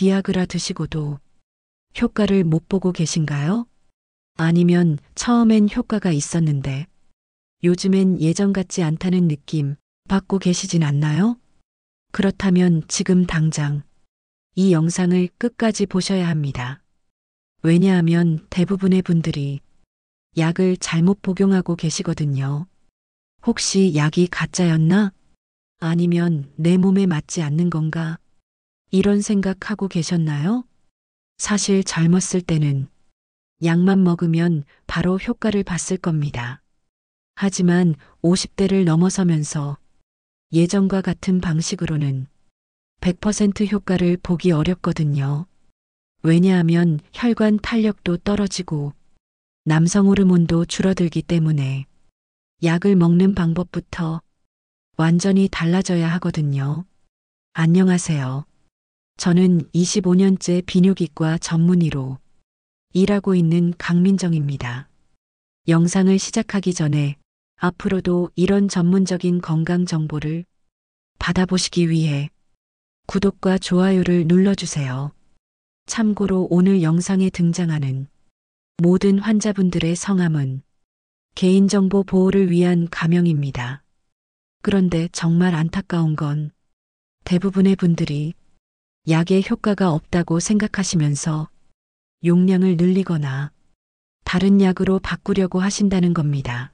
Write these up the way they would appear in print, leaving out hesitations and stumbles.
비아그라 드시고도 효과를 못 보고 계신가요? 아니면 처음엔 효과가 있었는데 요즘엔 예전 같지 않다는 느낌 받고 계시진 않나요? 그렇다면 지금 당장 이 영상을 끝까지 보셔야 합니다. 왜냐하면 대부분의 분들이 약을 잘못 복용하고 계시거든요. 혹시 약이 가짜였나? 아니면 내 몸에 맞지 않는 건가? 이런 생각하고 계셨나요? 사실 젊었을 때는 약만 먹으면 바로 효과를 봤을 겁니다. 하지만 50대를 넘어서면서 예전과 같은 방식으로는 100% 효과를 보기 어렵거든요. 왜냐하면 혈관 탄력도 떨어지고 남성 호르몬도 줄어들기 때문에 약을 먹는 방법부터 완전히 달라져야 하거든요. 안녕하세요. 저는 25년째 비뇨기과 전문의로 일하고 있는 강민정입니다. 영상을 시작하기 전에 앞으로도 이런 전문적인 건강 정보를 받아보시기 위해 구독과 좋아요를 눌러주세요. 참고로 오늘 영상에 등장하는 모든 환자분들의 성함은 개인정보 보호를 위한 가명입니다. 그런데 정말 안타까운 건 대부분의 분들이 약의 효과가 없다고 생각하시면서 용량을 늘리거나 다른 약으로 바꾸려고 하신다는 겁니다.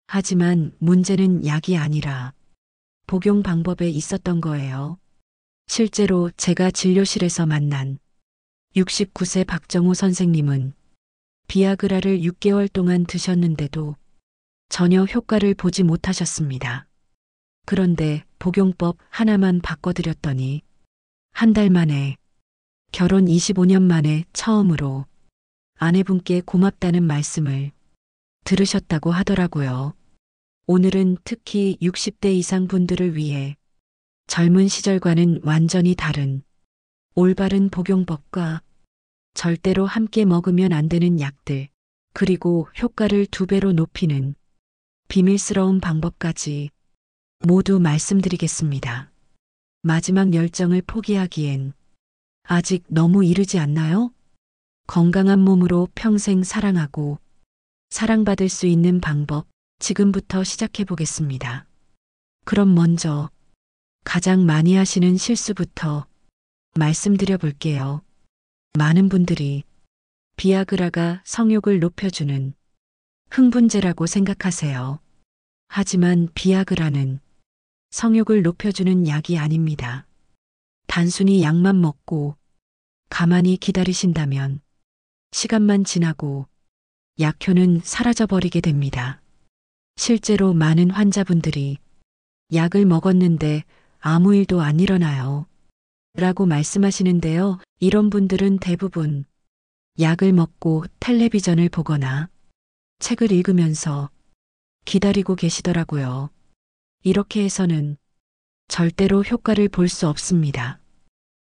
하지만 문제는 약이 아니라 복용 방법에 있었던 거예요. 실제로 제가 진료실에서 만난 69세 박정호 선생님은 비아그라를 6개월 동안 드셨는데도 전혀 효과를 보지 못하셨습니다. 그런데 복용법 하나만 바꿔드렸더니 한 달 만에 결혼 25년 만에 처음으로 아내분께 고맙다는 말씀을 들으셨다고 하더라고요. 오늘은 특히 60대 이상 분들을 위해 젊은 시절과는 완전히 다른 올바른 복용법과 절대로 함께 먹으면 안 되는 약들, 그리고 효과를 2배로 높이는 비밀스러운 방법까지 모두 말씀드리겠습니다. 마지막 열정을 포기하기엔 아직 너무 이르지 않나요? 건강한 몸으로 평생 사랑하고 사랑받을 수 있는 방법 지금부터 시작해 보겠습니다. 그럼 먼저 가장 많이 하시는 실수부터 말씀드려 볼게요. 많은 분들이 비아그라가 성욕을 높여주는 흥분제라고 생각하세요. 하지만 비아그라는 성욕을 높여주는 약이 아닙니다. 단순히 약만 먹고 가만히 기다리신다면 시간만 지나고 약효는 사라져버리게 됩니다. 실제로 많은 환자분들이 약을 먹었는데 아무 일도 안 일어나요. 라고 말씀하시는데요. 이런 분들은 대부분 약을 먹고 텔레비전을 보거나 책을 읽으면서 기다리고 계시더라고요. 이렇게 해서는 절대로 효과를 볼 수 없습니다.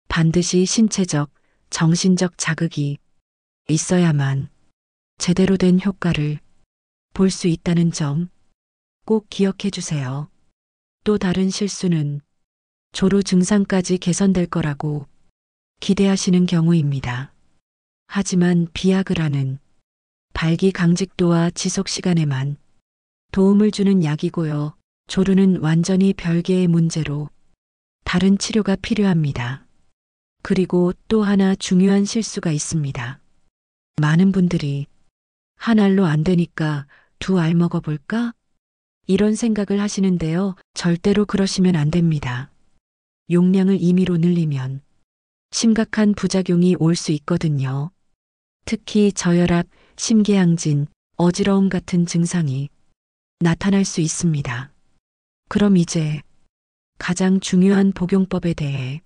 반드시 신체적, 정신적 자극이 있어야만 제대로 된 효과를 볼 수 있다는 점 꼭 기억해 주세요. 또 다른 실수는 조루 증상까지 개선될 거라고 기대하시는 경우입니다. 하지만 비아그라는 발기 강직도와 지속 시간에만 도움을 주는 약이고요. 조루는 완전히 별개의 문제로 다른 치료가 필요합니다. 그리고 또 하나 중요한 실수가 있습니다. 많은 분들이 한 알로 안 되니까 2알 먹어볼까? 이런 생각을 하시는데요. 절대로 그러시면 안 됩니다. 용량을 임의로 늘리면 심각한 부작용이 올 수 있거든요. 특히 저혈압, 심계항진, 어지러움 같은 증상이 나타날 수 있습니다. 그럼 이제 가장 중요한 복용법에 대해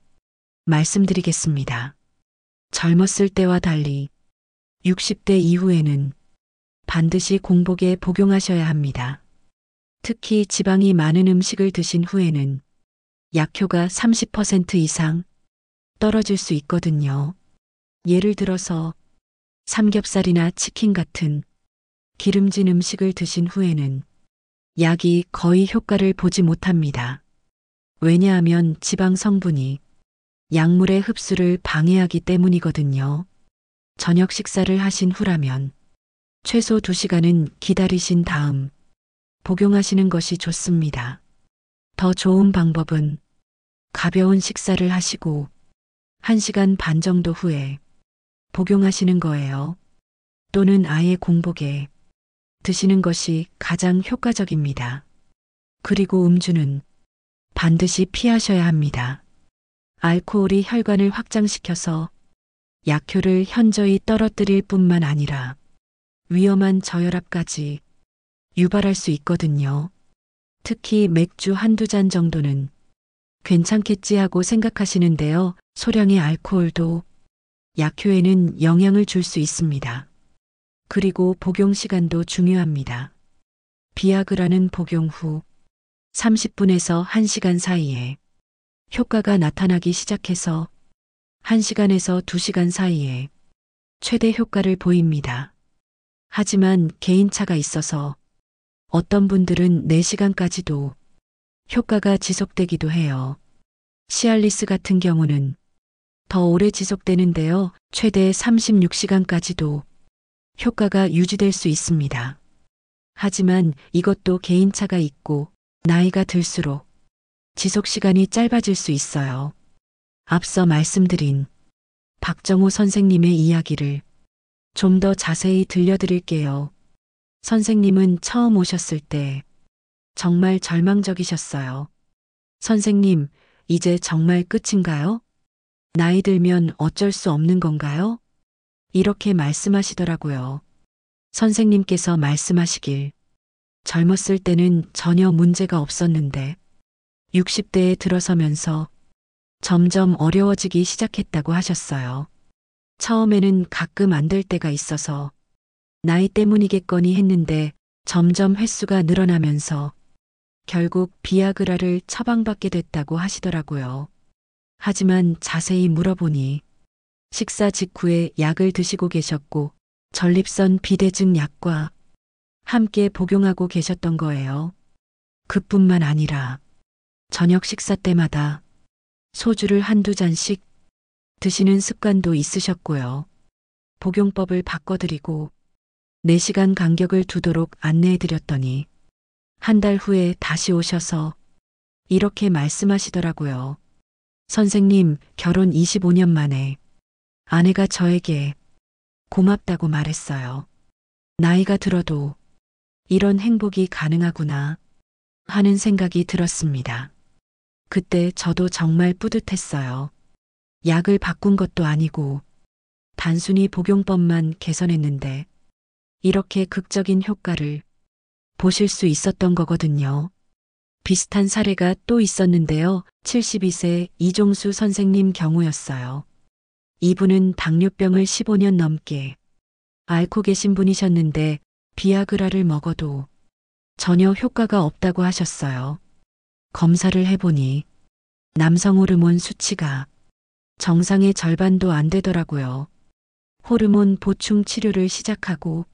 말씀드리겠습니다. 젊었을 때와 달리 60대 이후에는 반드시 공복에 복용하셔야 합니다. 특히 지방이 많은 음식을 드신 후에는 약효가 30% 이상 떨어질 수 있거든요. 예를 들어서 삼겹살이나 치킨 같은 기름진 음식을 드신 후에는 약이 거의 효과를 보지 못합니다. 왜냐하면 지방 성분이 약물의 흡수를 방해하기 때문이거든요. 저녁 식사를 하신 후라면 최소 2시간은 기다리신 다음 복용하시는 것이 좋습니다. 더 좋은 방법은 가벼운 식사를 하시고 1시간 반 정도 후에 복용하시는 거예요. 또는 아예 공복에 드시는 것이 가장 효과적입니다. 그리고 음주는 반드시 피하셔야 합니다. 알코올이 혈관을 확장시켜서 약효를 현저히 떨어뜨릴 뿐만 아니라 위험한 저혈압까지 유발할 수 있거든요. 특히 맥주 한두 잔 정도는 괜찮겠지 하고 생각하시는데요. 소량의 알코올도 약효에는 영향을 줄 수 있습니다. 그리고 복용 시간도 중요합니다. 비아그라는 복용 후 30분에서 1시간 사이에 효과가 나타나기 시작해서 1시간에서 2시간 사이에 최대 효과를 보입니다. 하지만 개인차가 있어서 어떤 분들은 4시간까지도 효과가 지속되기도 해요. 시알리스 같은 경우는 더 오래 지속되는데요. 최대 36시간까지도 효과가 유지될 수 있습니다. 하지만 이것도 개인차가 있고 나이가 들수록 지속 시간이 짧아질 수 있어요. 앞서 말씀드린 박정호 선생님의 이야기를 좀 더 자세히 들려드릴게요. 선생님은 처음 오셨을 때 정말 절망적이셨어요. 선생님, 이제 정말 끝인가요? 나이 들면 어쩔 수 없는 건가요? 이렇게 말씀하시더라고요. 선생님께서 말씀하시길 젊었을 때는 전혀 문제가 없었는데 60대에 들어서면서 점점 어려워지기 시작했다고 하셨어요. 처음에는 가끔 안 될 때가 있어서 나이 때문이겠거니 했는데 점점 횟수가 늘어나면서 결국 비아그라를 처방받게 됐다고 하시더라고요. 하지만 자세히 물어보니 식사 직후에 약을 드시고 계셨고 전립선 비대증 약과 함께 복용하고 계셨던 거예요. 그뿐만 아니라 저녁 식사 때마다 소주를 한두 잔씩 드시는 습관도 있으셨고요. 복용법을 바꿔드리고 4시간 간격을 두도록 안내해드렸더니 한 달 후에 다시 오셔서 이렇게 말씀하시더라고요. 선생님, 결혼 25년 만에 아내가 저에게 고맙다고 말했어요. 나이가 들어도 이런 행복이 가능하구나 하는 생각이 들었습니다. 그때 저도 정말 뿌듯했어요. 약을 바꾼 것도 아니고 단순히 복용법만 개선했는데 이렇게 극적인 효과를 보실 수 있었던 거거든요. 비슷한 사례가 또 있었는데요. 72세 이종수 선생님 경우였어요. 이분은 당뇨병을 15년 넘게 앓고 계신 분이셨는데 비아그라를 먹어도 전혀 효과가 없다고 하셨어요. 검사를 해보니 남성 호르몬 수치가 정상의 절반도 안 되더라고요. 호르몬 보충 치료를 시작하고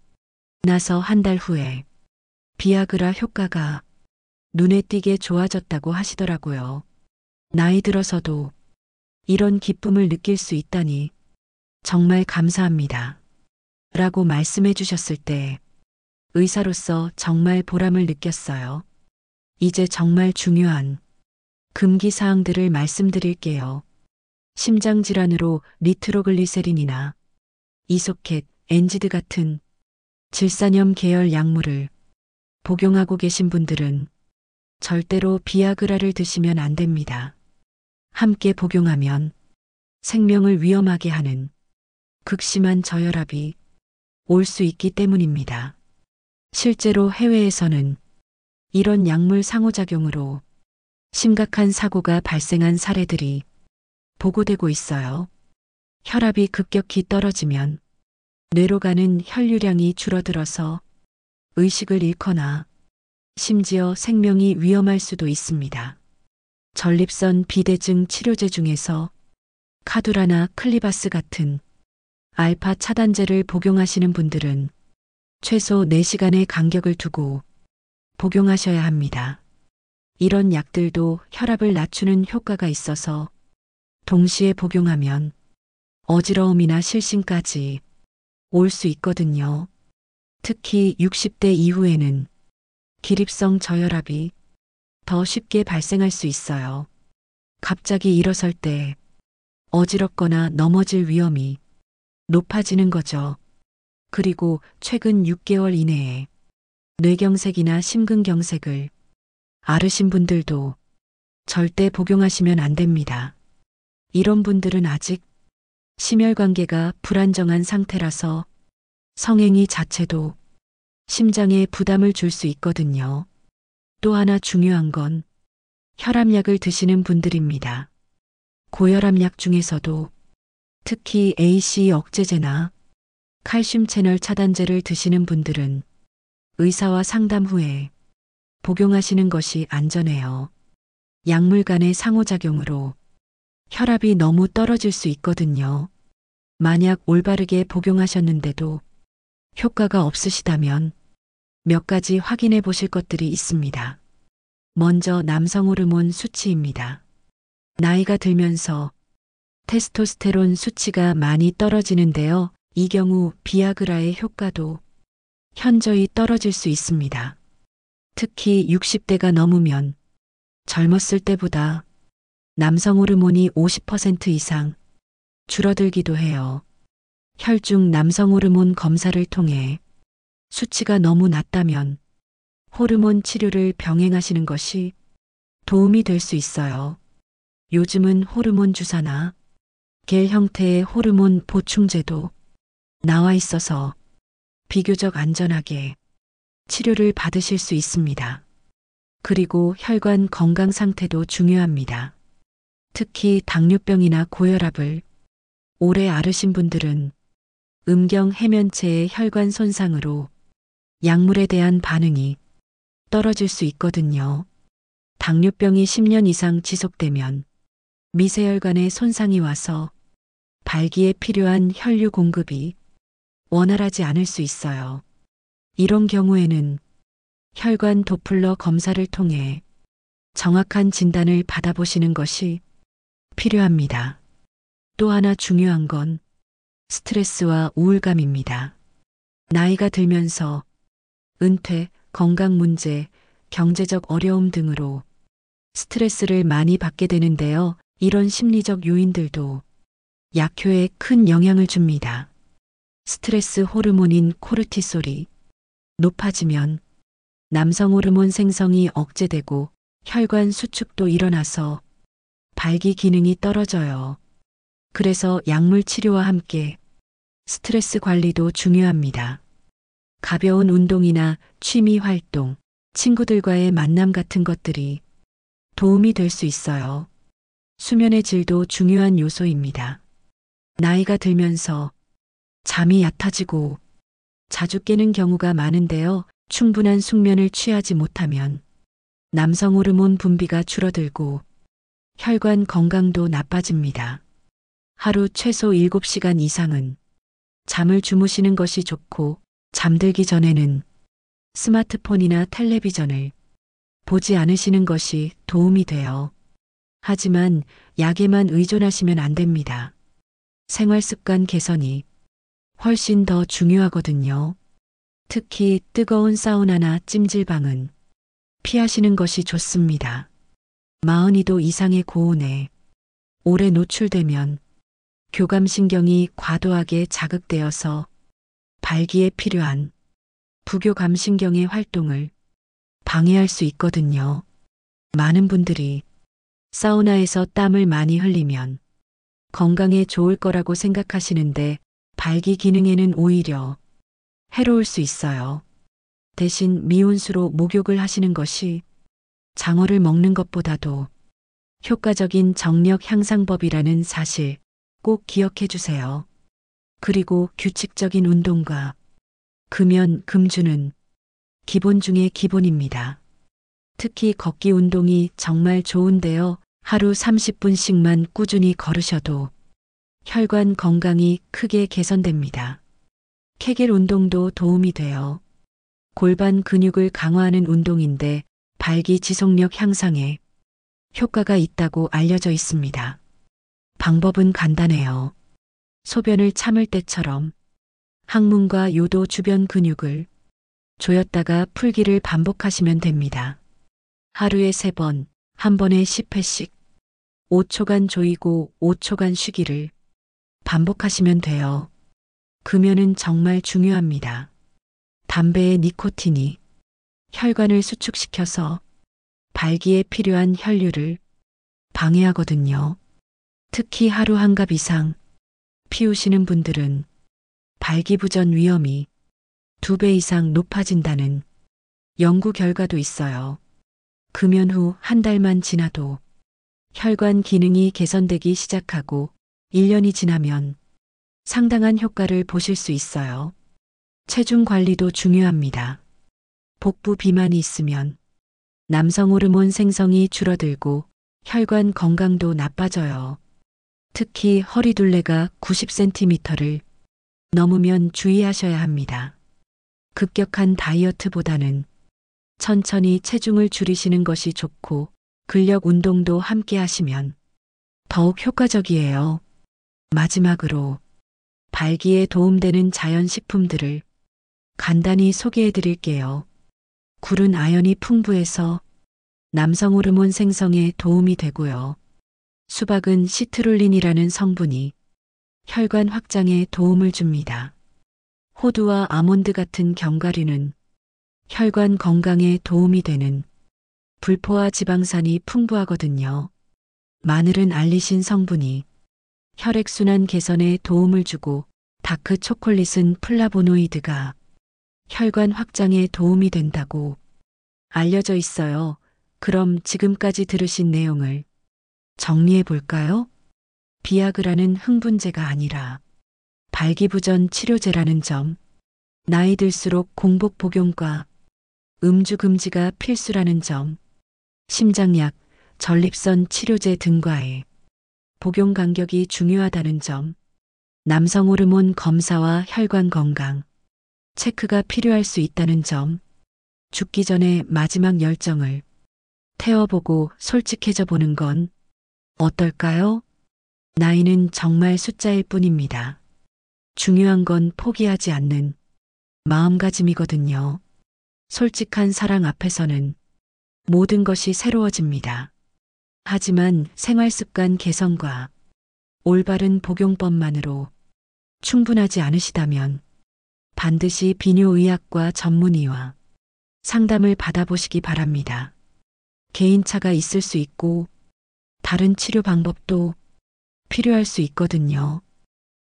나서 한 달 후에 비아그라 효과가 눈에 띄게 좋아졌다고 하시더라고요. 나이 들어서도 이런 기쁨을 느낄 수 있다니 정말 감사합니다. 라고 말씀해 주셨을 때 의사로서 정말 보람을 느꼈어요. 이제 정말 중요한 금기 사항들을 말씀드릴게요. 심장질환으로 니트로글리세린이나 이소켓, 엔지드 같은 질산염 계열 약물을 복용하고 계신 분들은 절대로 비아그라를 드시면 안 됩니다. 함께 복용하면 생명을 위험하게 하는 극심한 저혈압이 올 수 있기 때문입니다. 실제로 해외에서는 이런 약물 상호작용으로 심각한 사고가 발생한 사례들이 보고되고 있어요. 혈압이 급격히 떨어지면 뇌로 가는 혈류량이 줄어들어서 의식을 잃거나 심지어 생명이 위험할 수도 있습니다. 전립선 비대증 치료제 중에서 카두라나 클리바스 같은 알파 차단제를 복용하시는 분들은 최소 4시간의 간격을 두고 복용하셔야 합니다. 이런 약들도 혈압을 낮추는 효과가 있어서 동시에 복용하면 어지러움이나 실신까지 올 수 있거든요. 특히 60대 이후에는 기립성 저혈압이 더 쉽게 발생할 수 있어요. 갑자기 일어설 때 어지럽거나 넘어질 위험이 높아지는 거죠. 그리고 최근 6개월 이내에 뇌경색이나 심근경색을 앓으신 분들도 절대 복용하시면 안 됩니다. 이런 분들은 아직 심혈관계가 불안정한 상태라서 성행위 자체도 심장에 부담을 줄 수 있거든요. 또 하나 중요한 건 혈압약을 드시는 분들입니다. 고혈압약 중에서도 특히 AC 억제제나 칼슘 채널 차단제를 드시는 분들은 의사와 상담 후에 복용하시는 것이 안전해요. 약물 간의 상호작용으로 혈압이 너무 떨어질 수 있거든요. 만약 올바르게 복용하셨는데도 효과가 없으시다면 몇 가지 확인해 보실 것들이 있습니다. 먼저 남성 호르몬 수치입니다. 나이가 들면서 테스토스테론 수치가 많이 떨어지는데요. 이 경우 비아그라의 효과도 현저히 떨어질 수 있습니다. 특히 60대가 넘으면 젊었을 때보다 남성 호르몬이 50% 이상 줄어들기도 해요. 혈중 남성 호르몬 검사를 통해 수치가 너무 낮다면 호르몬 치료를 병행하시는 것이 도움이 될 수 있어요. 요즘은 호르몬 주사나 겔 형태의 호르몬 보충제도 나와 있어서 비교적 안전하게 치료를 받으실 수 있습니다. 그리고 혈관 건강 상태도 중요합니다. 특히 당뇨병이나 고혈압을 오래 앓으신 분들은 음경 해면체의 혈관 손상으로 약물에 대한 반응이 떨어질 수 있거든요. 당뇨병이 10년 이상 지속되면 미세혈관에 손상이 와서 발기에 필요한 혈류 공급이 원활하지 않을 수 있어요. 이런 경우에는 혈관 도플러 검사를 통해 정확한 진단을 받아보시는 것이 필요합니다. 또 하나 중요한 건 스트레스와 우울감입니다. 나이가 들면서 은퇴, 건강 문제, 경제적 어려움 등으로 스트레스를 많이 받게 되는데요. 이런 심리적 요인들도 약효에 큰 영향을 줍니다. 스트레스 호르몬인 코르티솔이 높아지면 남성 호르몬 생성이 억제되고 혈관 수축도 일어나서 발기 기능이 떨어져요. 그래서 약물 치료와 함께 스트레스 관리도 중요합니다. 가벼운 운동이나 취미 활동, 친구들과의 만남 같은 것들이 도움이 될 수 있어요. 수면의 질도 중요한 요소입니다. 나이가 들면서 잠이 얕아지고 자주 깨는 경우가 많은데요. 충분한 숙면을 취하지 못하면 남성 호르몬 분비가 줄어들고 혈관 건강도 나빠집니다. 하루 최소 7시간 이상은 잠을 주무시는 것이 좋고 잠들기 전에는 스마트폰이나 텔레비전을 보지 않으시는 것이 도움이 돼요. 하지만 약에만 의존하시면 안 됩니다. 생활 습관 개선이 훨씬 더 중요하거든요. 특히 뜨거운 사우나나 찜질방은 피하시는 것이 좋습니다. 42도 이상의 고온에 오래 노출되면 교감신경이 과도하게 자극되어서 발기에 필요한 부교감신경의 활동을 방해할 수 있거든요. 많은 분들이 사우나에서 땀을 많이 흘리면 건강에 좋을 거라고 생각하시는데 발기 기능에는 오히려 해로울 수 있어요. 대신 미온수로 목욕을 하시는 것이 장어를 먹는 것보다도 효과적인 정력 향상법이라는 사실 꼭 기억해 주세요. 그리고 규칙적인 운동과 금연, 금주는 기본 중의 기본입니다. 특히 걷기 운동이 정말 좋은데요. 하루 30분씩만 꾸준히 걸으셔도 혈관 건강이 크게 개선됩니다. 케겔 운동도 도움이 돼요. 골반 근육을 강화하는 운동인데 발기 지속력 향상에 효과가 있다고 알려져 있습니다. 방법은 간단해요. 소변을 참을 때처럼 항문과 요도 주변 근육을 조였다가 풀기를 반복하시면 됩니다. 하루에 3번, 한 번에 10회씩 5초간 조이고 5초간 쉬기를 반복하시면 돼요. 금연은 정말 중요합니다. 담배의 니코틴이 혈관을 수축시켜서 발기에 필요한 혈류를 방해하거든요. 특히 하루 한 갑 이상 피우시는 분들은 발기부전 위험이 2배 이상 높아진다는 연구 결과도 있어요. 금연 후 한 달만 지나도 혈관 기능이 개선되기 시작하고 1년이 지나면 상당한 효과를 보실 수 있어요. 체중 관리도 중요합니다. 복부 비만이 있으면 남성 호르몬 생성이 줄어들고 혈관 건강도 나빠져요. 특히 허리둘레가 90cm를 넘으면 주의하셔야 합니다. 급격한 다이어트보다는 천천히 체중을 줄이시는 것이 좋고 근력 운동도 함께 하시면 더욱 효과적이에요. 마지막으로 발기에 도움되는 자연식품들을 간단히 소개해 드릴게요. 굴은 아연이 풍부해서 남성 호르몬 생성에 도움이 되고요. 수박은 시트룰린이라는 성분이 혈관 확장에 도움을 줍니다. 호두와 아몬드 같은 견과류는 혈관 건강에 도움이 되는 불포화 지방산이 풍부하거든요. 마늘은 알리신 성분이 혈액순환 개선에 도움을 주고 다크 초콜릿은 플라보노이드가 혈관 확장에 도움이 된다고 알려져 있어요. 그럼 지금까지 들으신 내용을 정리해 볼까요? 비아그라는 흥분제가 아니라 발기부전 치료제라는 점, 나이 들수록 공복 복용과 음주 금지가 필수라는 점, 심장약, 전립선 치료제 등과의 복용 간격이 중요하다는 점, 남성 호르몬 검사와 혈관 건강, 체크가 필요할 수 있다는 점, 죽기 전에 마지막 열정을 태워보고 솔직해져 보는 건 어떨까요? 나이는 정말 숫자일 뿐입니다. 중요한 건 포기하지 않는 마음가짐이거든요. 솔직한 사랑 앞에서는 모든 것이 새로워집니다. 하지만 생활습관 개선과 올바른 복용법만으로 충분하지 않으시다면 반드시 비뇨의학과 전문의와 상담을 받아보시기 바랍니다. 개인차가 있을 수 있고 다른 치료 방법도 필요할 수 있거든요.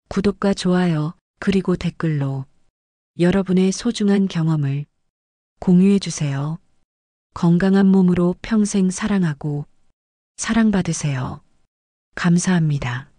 구독과 좋아요, 그리고 댓글로 여러분의 소중한 경험을 공유해 주세요. 건강한 몸으로 평생 사랑하고 사랑받으세요. 감사합니다.